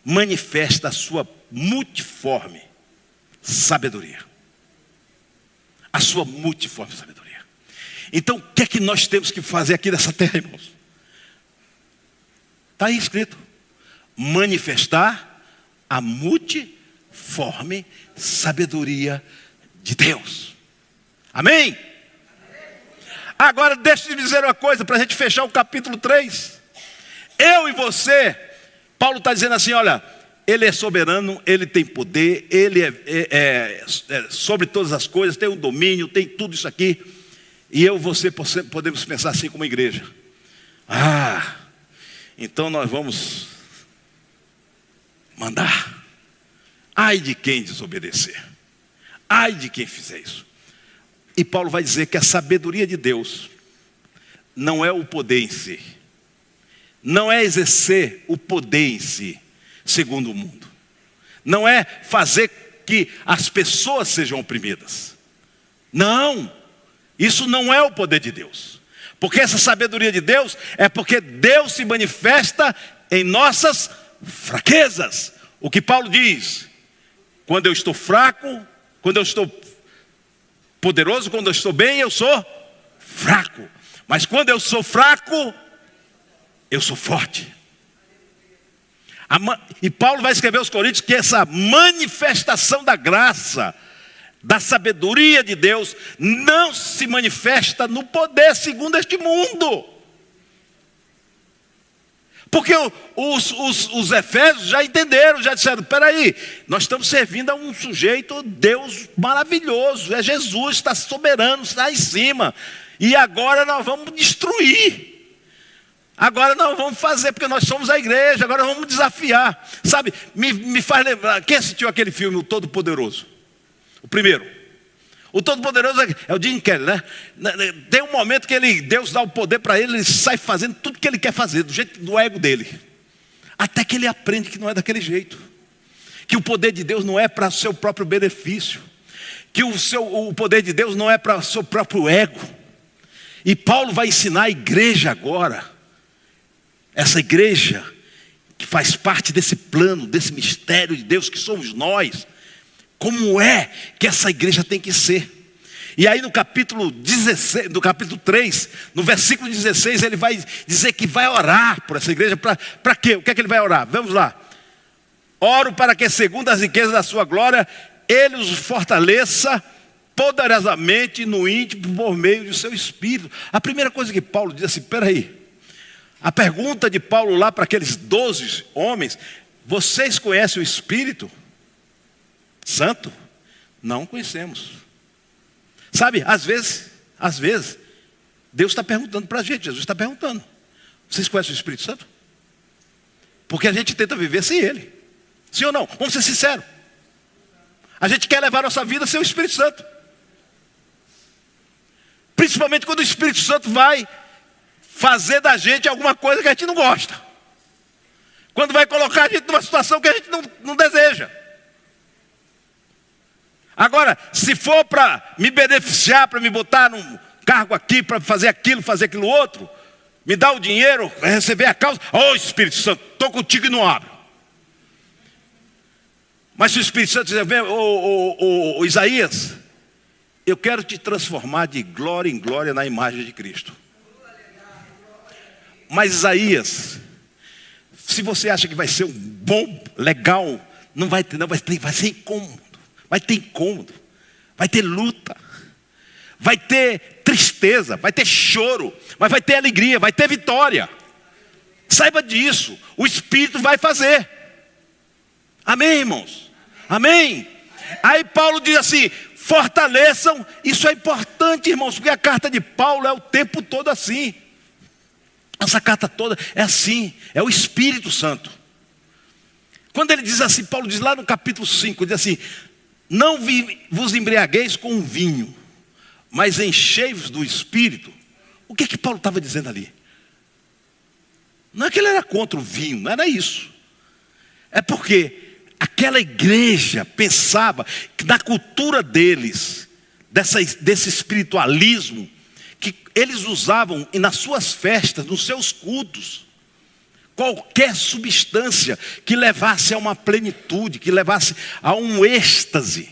manifesta a sua multiforme sabedoria. A sua multiforme sabedoria. Então, o que é que nós temos que fazer aqui nessa terra, irmãos? Está aí escrito. Manifestar a multiforme sabedoria de Deus. Amém? Agora deixa eu dizer uma coisa para a gente fechar o capítulo 3. Eu e você, Paulo está dizendo assim, olha, Ele é soberano, Ele tem poder, Ele é sobre todas as coisas, tem um domínio, tem tudo isso aqui. E eu e você podemos pensar assim como igreja. Então nós vamos mandar. Ai de quem desobedecer. Ai de quem fizer isso. E Paulo vai dizer que a sabedoria de Deus não é o poder em si. Não é exercer o poder em si, segundo o mundo. Não é fazer que as pessoas sejam oprimidas. Não, isso não é o poder de Deus. Porque essa sabedoria de Deus é porque Deus se manifesta em nossas fraquezas. O que Paulo diz: quando eu estou fraco, quando eu estou poderoso, quando eu estou bem, eu sou fraco. Mas quando eu sou fraco, eu sou forte. E Paulo vai escrever aos Coríntios que essa manifestação da graça, da sabedoria de Deus, não se manifesta no poder segundo este mundo. Porque os efésios já entenderam, já disseram: peraí, nós estamos servindo a um sujeito, Deus maravilhoso, é Jesus, está soberano, está em cima. E agora nós vamos destruir. Agora nós vamos fazer, porque nós somos a igreja, agora vamos desafiar. Sabe, me faz lembrar, quem assistiu aquele filme, O Todo-Poderoso? O primeiro. O Todo-Poderoso é o Jim Kelly, né? Tem um momento que Deus dá o poder para ele sai fazendo tudo que ele quer fazer, do jeito do ego dele. Até que ele aprende que não é daquele jeito. Que o poder de Deus não é para o seu próprio benefício. Que o poder de Deus não é para o seu próprio ego. E Paulo vai ensinar a igreja agora. Essa igreja que faz parte desse plano, desse mistério de Deus que somos nós. Como é que essa igreja tem que ser? E aí no capítulo 16, no capítulo 3, no versículo 16, ele vai dizer que vai orar por essa igreja. Para quê? O que é que ele vai orar? Vamos lá. Oro para que, segundo as riquezas da sua glória, Ele os fortaleça poderosamente no íntimo por meio do seu Espírito. A primeira coisa que Paulo diz assim: peraí. A pergunta de Paulo lá para aqueles 12 homens: vocês conhecem o Espírito Santo? Não conhecemos. Sabe, às vezes, Deus está perguntando para a gente, Jesus está perguntando: vocês conhecem o Espírito Santo? Porque a gente tenta viver sem Ele. Sim ou não? Vamos ser sinceros. A gente quer levar a nossa vida sem o Espírito Santo. Principalmente quando o Espírito Santo vai fazer da gente alguma coisa que a gente não gosta. Quando vai colocar a gente numa situação que a gente não deseja. Agora, se for para me beneficiar, para me botar num cargo aqui, para fazer aquilo outro, me dar o dinheiro, receber a causa, Espírito Santo, estou contigo e não abro. Mas se o Espírito Santo dizer: Isaías, eu quero te transformar de glória em glória na imagem de Cristo. Mas Isaías, se você acha que vai ser um bom, legal, não vai ter, não, vai ser incômodo. Vai ter incômodo, vai ter luta, vai ter tristeza, vai ter choro, mas vai ter alegria, vai ter vitória. Saiba disso, o Espírito vai fazer. Amém, irmãos? Amém? Aí Paulo diz assim: fortaleçam. Isso é importante, irmãos, porque a carta de Paulo é o tempo todo assim. Essa carta toda é assim, é o Espírito Santo. Quando ele diz assim, Paulo diz lá no capítulo 5, diz assim: não vos embriagueis com vinho, mas enchei-vos do Espírito. O que Paulo estava dizendo ali? Não é que ele era contra o vinho, não era isso. É porque aquela igreja pensava que na cultura deles, desse espiritualismo, que eles usavam nas suas festas, nos seus cultos, qualquer substância que levasse a uma plenitude, que levasse a um êxtase.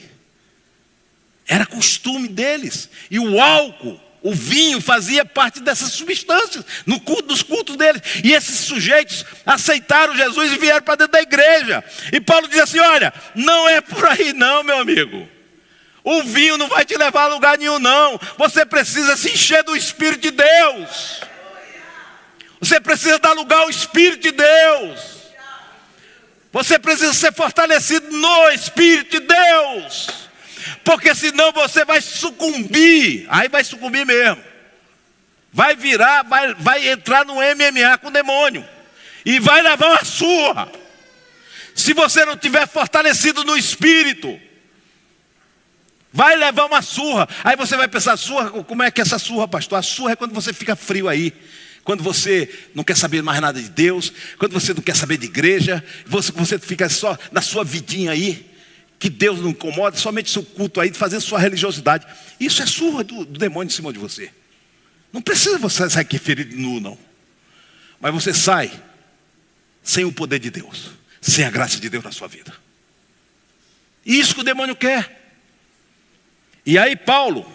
Era costume deles. E o álcool, o vinho, fazia parte dessas substâncias nos cultos deles. E esses sujeitos aceitaram Jesus e vieram para dentro da igreja. E Paulo diz assim: olha, não é por aí não, meu amigo. O vinho não vai te levar a lugar nenhum não. Você precisa se encher do Espírito de Deus. Você precisa dar lugar ao Espírito de Deus. Você precisa ser fortalecido no Espírito de Deus. Porque senão você vai sucumbir. Aí vai sucumbir mesmo. Vai virar, vai entrar no MMA com o demônio. E vai levar uma surra. Se você não tiver fortalecido no Espírito, vai levar uma surra. Aí você vai pensar, surra, como é que é essa surra, pastor? A surra é quando você fica frio aí. Quando você não quer saber mais nada de Deus. Quando você não quer saber de igreja. Você fica só na sua vidinha aí. Que Deus não incomoda. Somente seu culto aí, fazendo sua religiosidade. Isso é surra do demônio em cima de você. Não precisa você sair aqui ferido nu, não. Mas você sai sem o poder de Deus. Sem a graça de Deus na sua vida. Isso que o demônio quer. E aí Paulo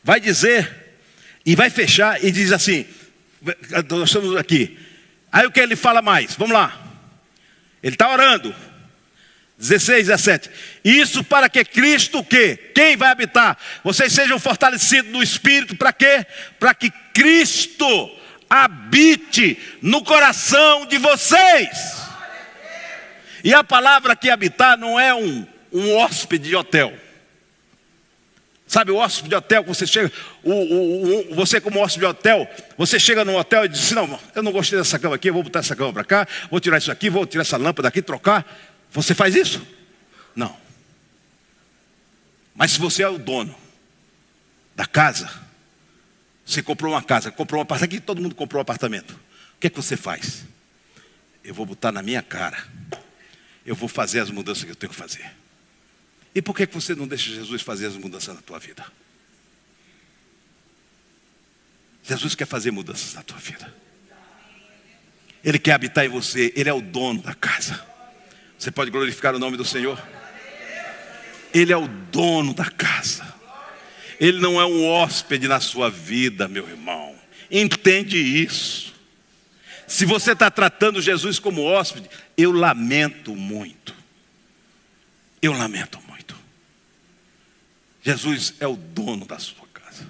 vai dizer, e vai fechar, e diz assim, nós estamos aqui. Aí o que ele fala mais? Vamos lá. Ele está orando. 16, 17. Isso para que Cristo, o quê? Quem vai habitar? Vocês sejam fortalecidos no Espírito, para quê? Para que Cristo habite no coração de vocês. E a palavra que habitar não é um hóspede de hotel. Sabe o hóspede de hotel, que você chega, você como hóspede de hotel, você chega no hotel e diz assim, não, eu não gostei dessa cama aqui, eu vou botar essa cama para cá, vou tirar isso aqui, vou tirar essa lâmpada daqui, trocar. Você faz isso? Não. Mas se você é o dono da casa, você comprou uma casa, comprou um apartamento, aqui todo mundo comprou um apartamento. O que é que você faz? Eu vou botar na minha cara, eu vou fazer as mudanças que eu tenho que fazer. E por que você não deixa Jesus fazer as mudanças na tua vida? Jesus quer fazer mudanças na tua vida. Ele quer habitar em você. Ele é o dono da casa. Você pode glorificar o nome do Senhor? Ele é o dono da casa. Ele não é um hóspede na sua vida, meu irmão. Entende isso. Se você está tratando Jesus como hóspede, eu lamento muito. Eu lamento muito. Jesus é o dono da sua casa.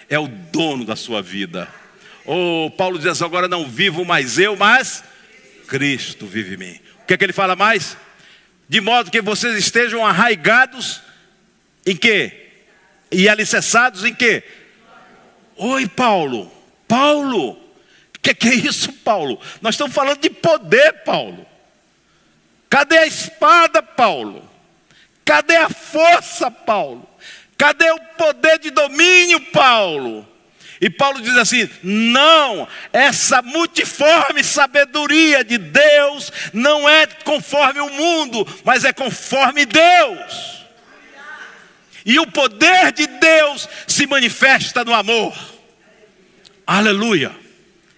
É o dono da sua vida. Paulo diz, agora não vivo mais eu, mas Cristo vive em mim. O que é que ele fala mais? De modo que vocês estejam arraigados em quê? E alicerçados em quê? Oi, Paulo. Paulo, o que é isso, Paulo? Nós estamos falando de poder, Paulo. Cadê a espada, Paulo? Cadê a força, Paulo? Cadê o poder de domínio, Paulo? E Paulo diz assim, não, essa multiforme sabedoria de Deus não é conforme o mundo, mas é conforme Deus. E o poder de Deus se manifesta no amor. Aleluia.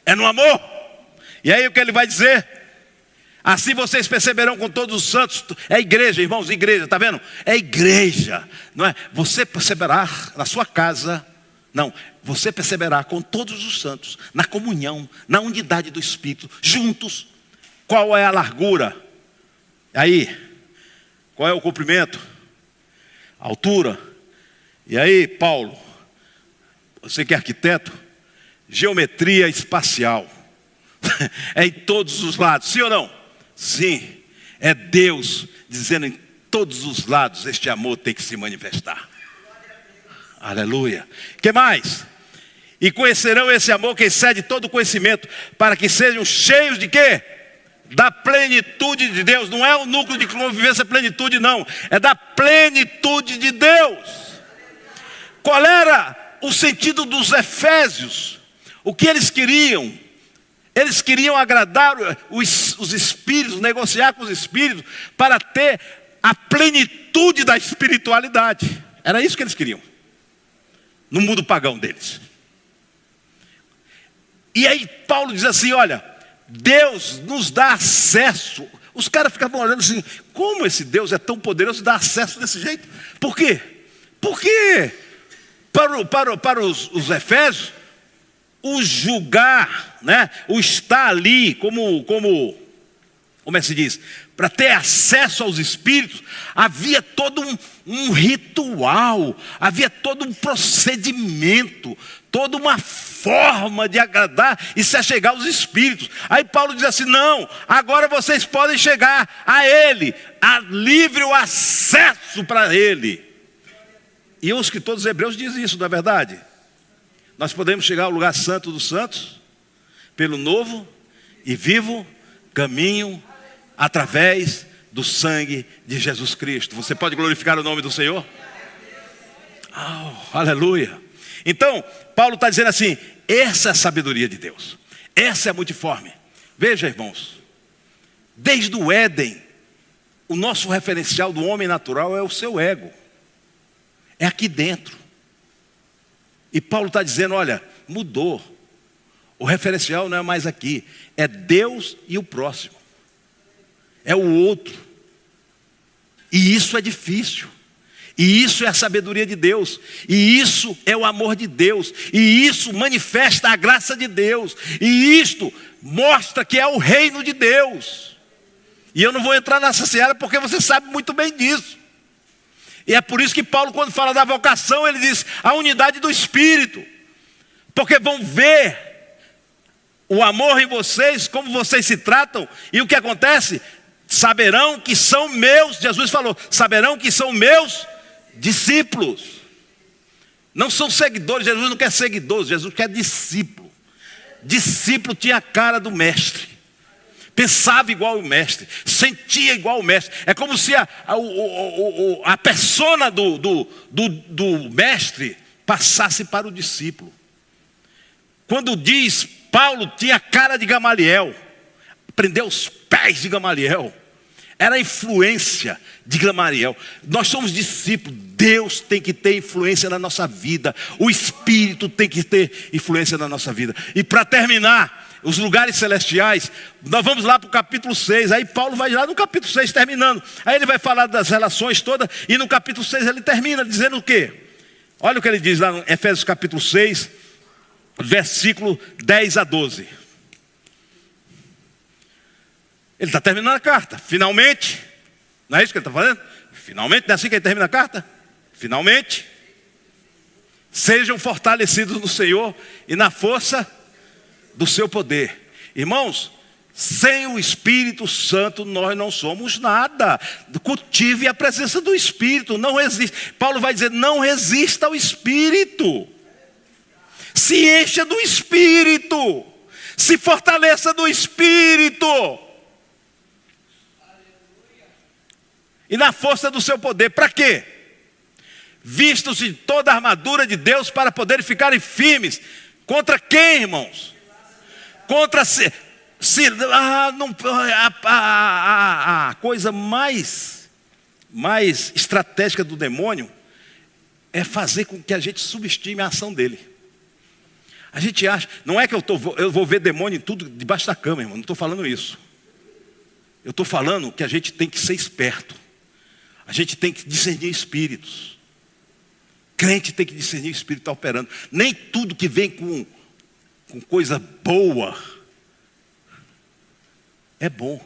É no amor. E aí o que ele vai dizer? Assim vocês perceberão com todos os santos. É igreja, irmãos, igreja, está vendo? É igreja, não é? Você perceberá na sua casa. Não, você perceberá com todos os santos, na comunhão, na unidade do Espírito, juntos, qual é a largura, aí, qual é o comprimento, a altura, e aí, Paulo, você que é arquiteto, geometria espacial, é em todos os lados, sim ou não? Sim, é Deus dizendo em todos os lados, este amor tem que se manifestar. Aleluia. Que mais? E conhecerão esse amor que excede todo conhecimento, para que sejam cheios de quê? Da plenitude de Deus. Não é o núcleo de convivência plenitude, não. É da plenitude de Deus. Qual era o sentido dos Efésios? O que eles queriam? Eles queriam agradar os espíritos, negociar com os espíritos, para ter a plenitude da espiritualidade. Era isso que eles queriam. No mundo pagão deles. E aí Paulo diz assim, olha, Deus nos dá acesso. Os caras ficavam olhando assim, como esse Deus é tão poderoso e dá acesso desse jeito? Por quê? Porque para os Efésios, o julgar, né, o estar ali como é que se diz? Para ter acesso aos espíritos, havia todo um ritual, havia todo um procedimento, toda uma forma de agradar e se achegar aos espíritos. Aí Paulo diz assim: não, agora vocês podem chegar a Ele, a livre o acesso para Ele. E o escritor dos Hebreus diz isso, não é verdade? Nós podemos chegar ao lugar santo dos santos pelo novo e vivo caminho através do sangue de Jesus Cristo. Você pode glorificar o nome do Senhor? Oh, aleluia. Então, Paulo está dizendo assim: essa é a sabedoria de Deus, essa é a multiforme. Veja, irmãos, desde o Éden, o nosso referencial do homem natural é o seu ego, é aqui dentro. E Paulo está dizendo: olha, mudou. O referencial não é mais aqui, é Deus e o próximo, é o outro. E isso é difícil. E isso é a sabedoria de Deus. E isso é o amor de Deus. E isso manifesta a graça de Deus. E isto mostra que é o reino de Deus. E eu não vou entrar nessa seara porque você sabe muito bem disso. E é por isso que Paulo, quando fala da vocação, ele diz a unidade do Espírito. Porque vão ver o amor em vocês, como vocês se tratam. E o que acontece? Saberão que são meus, Jesus falou, saberão que são meus discípulos. Não são seguidores, Jesus não quer seguidores, Jesus quer discípulo. Discípulo tinha a cara do mestre, pensava igual o mestre, sentia igual o mestre. É como se a persona do mestre passasse para o discípulo. Quando diz Paulo tinha a cara de Gamaliel, aprendeu os pés de Gamaliel, era a influência de Gamaliel. Nós somos discípulos, Deus tem que ter influência na nossa vida, o Espírito tem que ter influência na nossa vida. E para terminar, os lugares celestiais, nós vamos lá para o capítulo 6, aí Paulo vai lá no capítulo 6 terminando, aí ele vai falar das relações todas, e no capítulo 6 ele termina dizendo o quê? Olha o que ele diz lá no Efésios capítulo 6, versículo 10 a 12. Ele está terminando a carta, finalmente. Não é isso que ele está fazendo? Finalmente, não é assim que ele termina a carta? Finalmente, sejam fortalecidos no Senhor e na força do seu poder. Irmãos, sem o Espírito Santo nós não somos nada. Cultive a presença do Espírito, não resista. Paulo vai dizer, não resista ao Espírito. Se encha do Espírito, se fortaleça do Espírito. E na força do seu poder, para quê? Vistos de toda a armadura de Deus para poderem ficarem firmes. Contra quem, irmãos? Contra a coisa mais estratégica do demônio é fazer com que a gente subestime a ação dele. A gente acha, não é que eu vou ver demônio em tudo debaixo da cama, irmão, não estou falando isso. Eu estou falando que a gente tem que ser esperto. A gente tem que discernir espíritos. Crente tem que discernir o espírito que está operando. Nem tudo que vem com coisa boa é bom.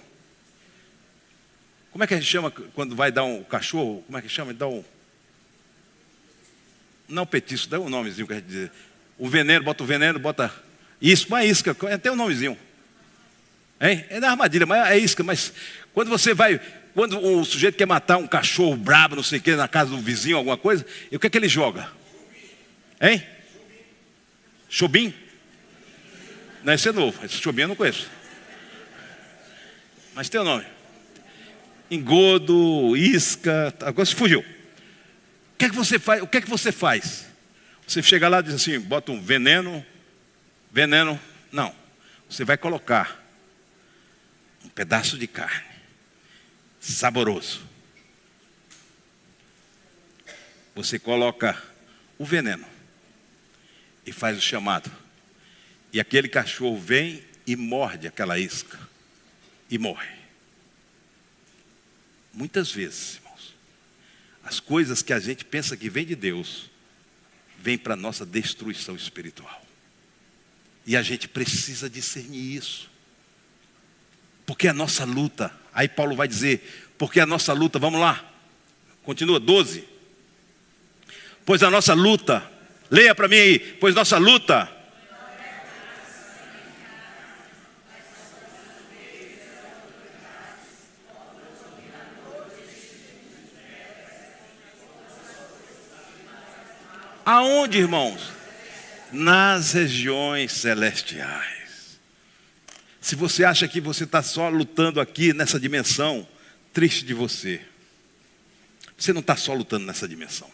Como é que a gente chama quando vai dar um cachorro? Como é que chama? Dá um... Não petisco, dá um nomezinho que a gente diz. O veneno, bota isso, uma isca, tem um nomezinho. Hein? É da armadilha, mas é isca. Mas quando você vai... Quando o sujeito quer matar um cachorro brabo, não sei o que, na casa do vizinho, alguma coisa, e o que é que ele joga? Hein? Chobim? Não, esse é novo. Esse chobim eu não conheço. Mas tem o nome. Engodo, isca, agora se fugiu. O que é que você faz? O que é que você faz? Você chega lá e diz assim, bota um veneno. Não. Você vai colocar um pedaço de carne saboroso. Você coloca o veneno e faz o chamado. E aquele cachorro vem e morde aquela isca e morre. Muitas vezes, irmãos, as coisas que a gente pensa que vem de Deus, vem para a nossa destruição espiritual. E a gente precisa discernir isso. Porque a nossa luta, aí Paulo vai dizer, porque a nossa luta, vamos lá, continua, 12. Pois a nossa luta, leia para mim aí, pois nossa luta Aonde, irmãos? Nas regiões celestiais. Se você acha que você está só lutando aqui nessa dimensão, triste de você. Você não está só lutando nessa dimensão.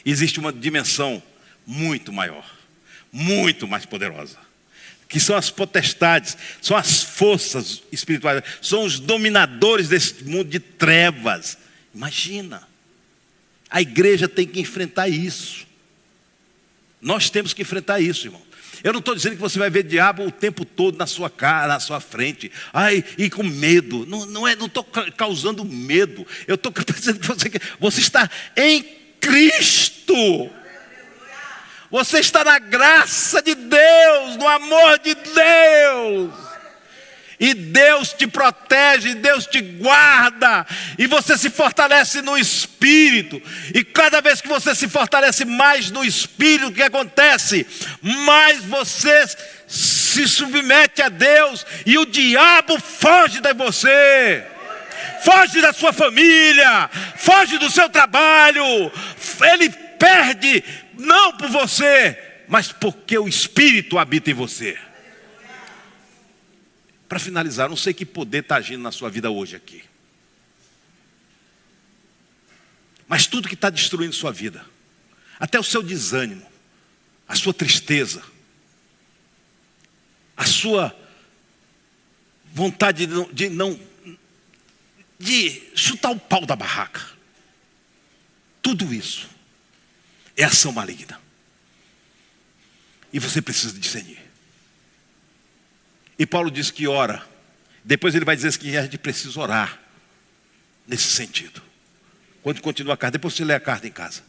Existe uma dimensão muito maior, muito mais poderosa, que são as potestades, são as forças espirituais, são os dominadores desse mundo de trevas. Imagina, a igreja tem que enfrentar isso. Nós temos que enfrentar isso, irmão. Eu não estou dizendo que você vai ver diabo o tempo todo na sua cara, na sua frente. Ai, e com medo. Não estou causando medo. Eu estou pensando que você está em Cristo. Você está na graça de Deus, no amor de Deus. E Deus te protege, Deus te guarda. E você se fortalece no Espírito. E cada vez que você se fortalece mais no Espírito, o que acontece? Mais você se submete a Deus. E o diabo foge de você. Foge da sua família. Foge do seu trabalho. Ele perde, não por você, mas porque o Espírito habita em você. Para finalizar, não sei que poder está agindo na sua vida hoje aqui. Mas tudo que está destruindo sua vida, até o seu desânimo, a sua tristeza, a sua vontade de chutar o pau da barraca. Tudo isso é ação maligna. E você precisa discernir. E Paulo diz que ora. Depois ele vai dizer que a gente precisa orar nesse sentido. Quando continua a carta, depois você lê a carta em casa.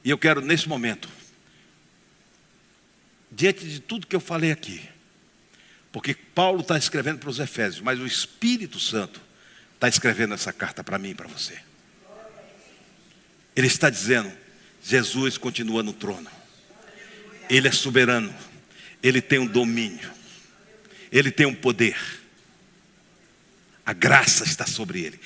E eu quero nesse momento, diante de tudo que eu falei aqui, porque Paulo está escrevendo para os Efésios, mas o Espírito Santo está escrevendo essa carta para mim e para você. Ele está dizendo, Jesus continua no trono. Ele é soberano. Ele tem um domínio. Ele tem um poder. A graça está sobre ele.